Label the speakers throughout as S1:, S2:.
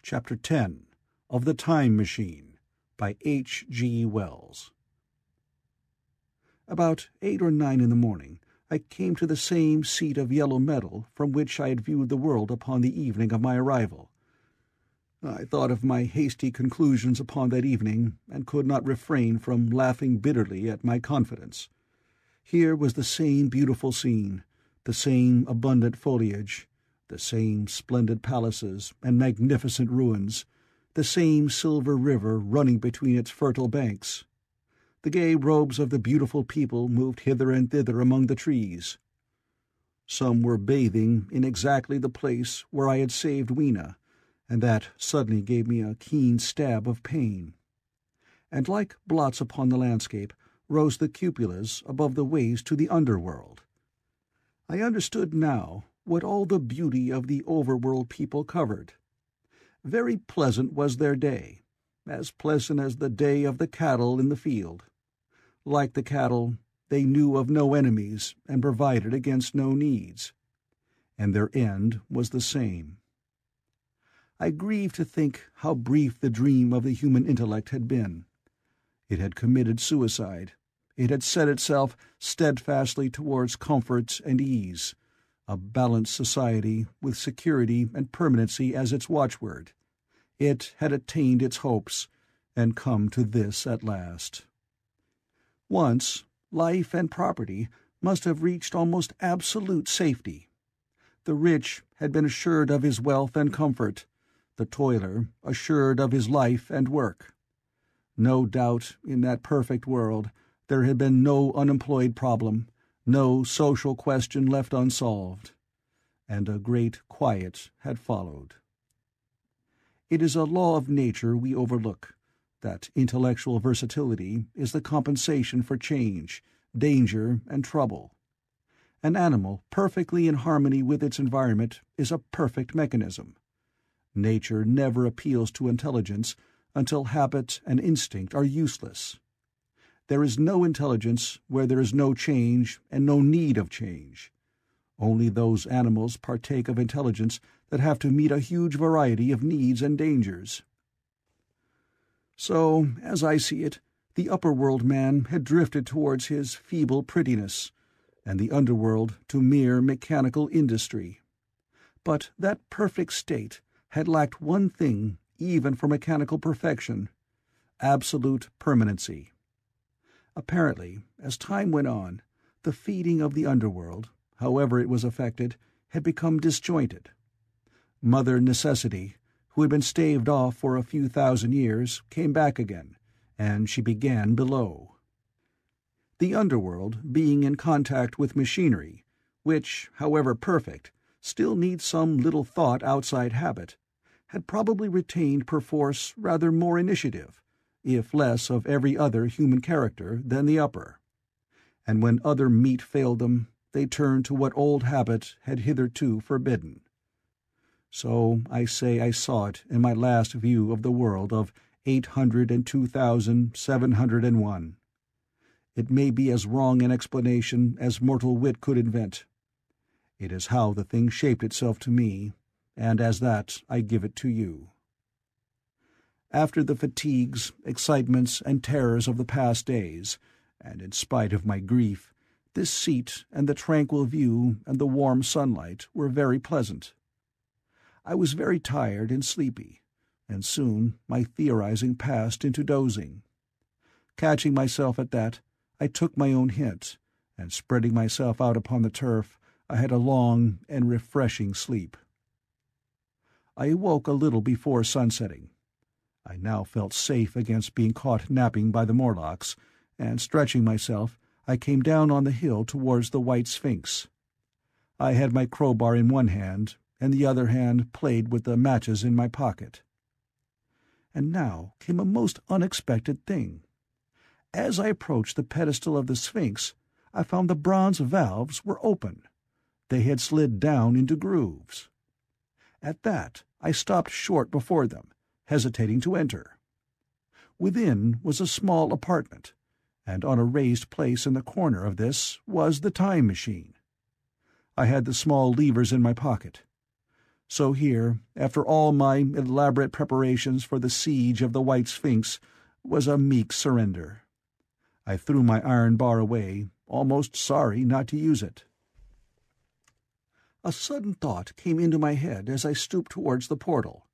S1: Chapter 10 of The Time Machine by H. G. Wells. About 8 or 9 in the morning, I came to the same seat of yellow metal from which I had viewed the world upon the evening of my arrival. I thought of my hasty conclusions upon that evening, and could not refrain from laughing bitterly at my confidence. Here was the same beautiful scene, the same abundant foliage, the same splendid palaces and magnificent ruins, the same silver river running between its fertile banks. The gay robes of the beautiful people moved hither and thither among the trees. Some were bathing in exactly the place where I had saved Weena, and that suddenly gave me a keen stab of pain. And like blots upon the landscape rose the cupolas above the ways to the underworld. I understood now what all the beauty of the overworld people covered. Very pleasant was their day, as pleasant as the day of the cattle in the field. Like the cattle, they knew of no enemies and provided against no needs. And their end was the same. I grieved to think how brief the dream of the human intellect had been. It had committed suicide. It had set itself steadfastly towards comfort and ease, a balanced society with security and permanency as its watchword. It had attained its hopes, and come to this at last. Once, life and property must have reached almost absolute safety. The rich had been assured of his wealth and comfort, the toiler assured of his life and work. No doubt, in that perfect world, there had been no unemployed problem, no social question left unsolved, and a great quiet had followed. It is a law of nature we overlook, that intellectual versatility is the compensation for change, danger, and trouble. An animal perfectly in harmony with its environment is a perfect mechanism. Nature never appeals to intelligence until habit and instinct are useless. There is no intelligence where there is no change and no need of change. Only those animals partake of intelligence that have to meet a huge variety of needs and dangers. So, as I see it, the upper-world man had drifted towards his feeble prettiness, and the underworld to mere mechanical industry. But that perfect state had lacked one thing even for mechanical perfection: absolute permanency. Apparently, as time went on, the feeding of the underworld, however it was affected, had become disjointed. Mother Necessity, who had been staved off for a few thousand years, came back again, and she began below. The underworld, being in contact with machinery, which, however perfect, still needs some little thought outside habit, had probably retained perforce rather more initiative, if less of every other human character, than the upper. And when other meat failed them, they turned to what old habit had hitherto forbidden. So I say I saw it in my last view of the world of 802,701. It may be as wrong an explanation as mortal wit could invent. It is how the thing shaped itself to me, and as that I give it to you. After the fatigues, excitements, and terrors of the past days, and in spite of my grief, this seat and the tranquil view and the warm sunlight were very pleasant. I was very tired and sleepy, and soon my theorizing passed into dozing. Catching myself at that, I took my own hint, and spreading myself out upon the turf, I had a long and refreshing sleep. I awoke a little before sunsetting. I now felt safe against being caught napping by the Morlocks, and stretching myself, I came down on the hill towards the White Sphinx. I had my crowbar in one hand, and the other hand played with the matches in my pocket. And now came a most unexpected thing. As I approached the pedestal of the Sphinx, I found the bronze valves were open. They had slid down into grooves. At that, I stopped short before them, hesitating to enter. Within was a small apartment, and on a raised place in the corner of this was the time machine. I had the small levers in my pocket. So here, after all my elaborate preparations for the siege of the White Sphinx, was a meek surrender. I threw my iron bar away, almost sorry not to use it. A sudden thought came into my head as I stooped towards the portal.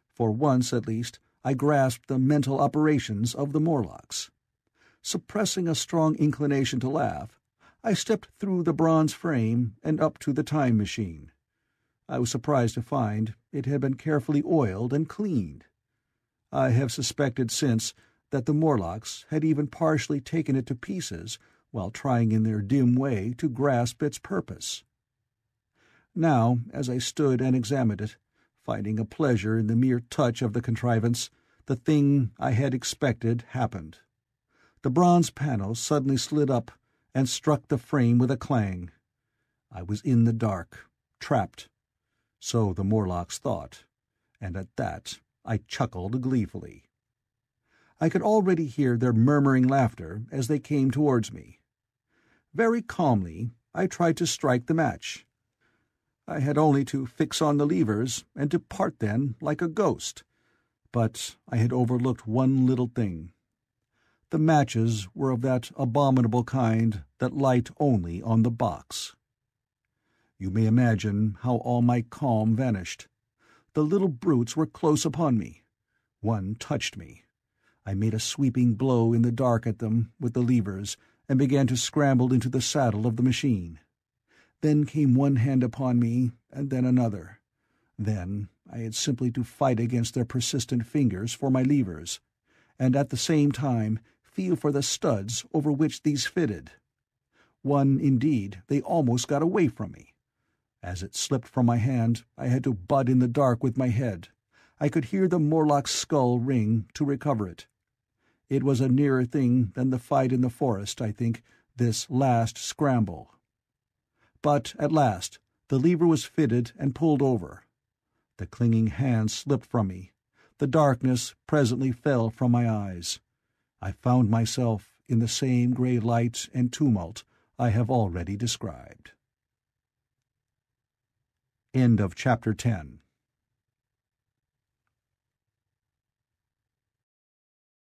S1: For once, at least, I grasped the mental operations of the Morlocks. Suppressing a strong inclination to laugh, I stepped through the bronze frame and up to the time machine. I was surprised to find it had been carefully oiled and cleaned. I have suspected since that the Morlocks had even partially taken it to pieces while trying in their dim way to grasp its purpose. Now, as I stood and examined it, finding a pleasure in the mere touch of the contrivance, the thing I had expected happened. The bronze panel suddenly slid up and struck the frame with a clang. I was in the dark, trapped. So the Morlocks thought, and at that I chuckled gleefully. I could already hear their murmuring laughter as they came towards me. Very calmly I tried to strike the match. I had only to fix on the levers and depart then like a ghost. But I had overlooked one little thing. The matches were of that abominable kind that light only on the box. You may imagine how all my calm vanished. The little brutes were close upon me. One touched me. I made a sweeping blow in the dark at them with the levers and began to scramble into the saddle of the machine. Then came one hand upon me, and then another. Then I had simply to fight against their persistent fingers for my levers, and at the same time feel for the studs over which these fitted. One, indeed, they almost got away from me. As it slipped from my hand, I had to butt in the dark with my head. I could hear the Morlock's skull ring to recover it. It was a nearer thing than the fight in the forest, I think, this last scramble. But at last the lever was fitted and pulled over. The clinging hand slipped from me. The darkness presently fell from my eyes. I found myself in the same grey light and tumult I have already described. End of chapter 10.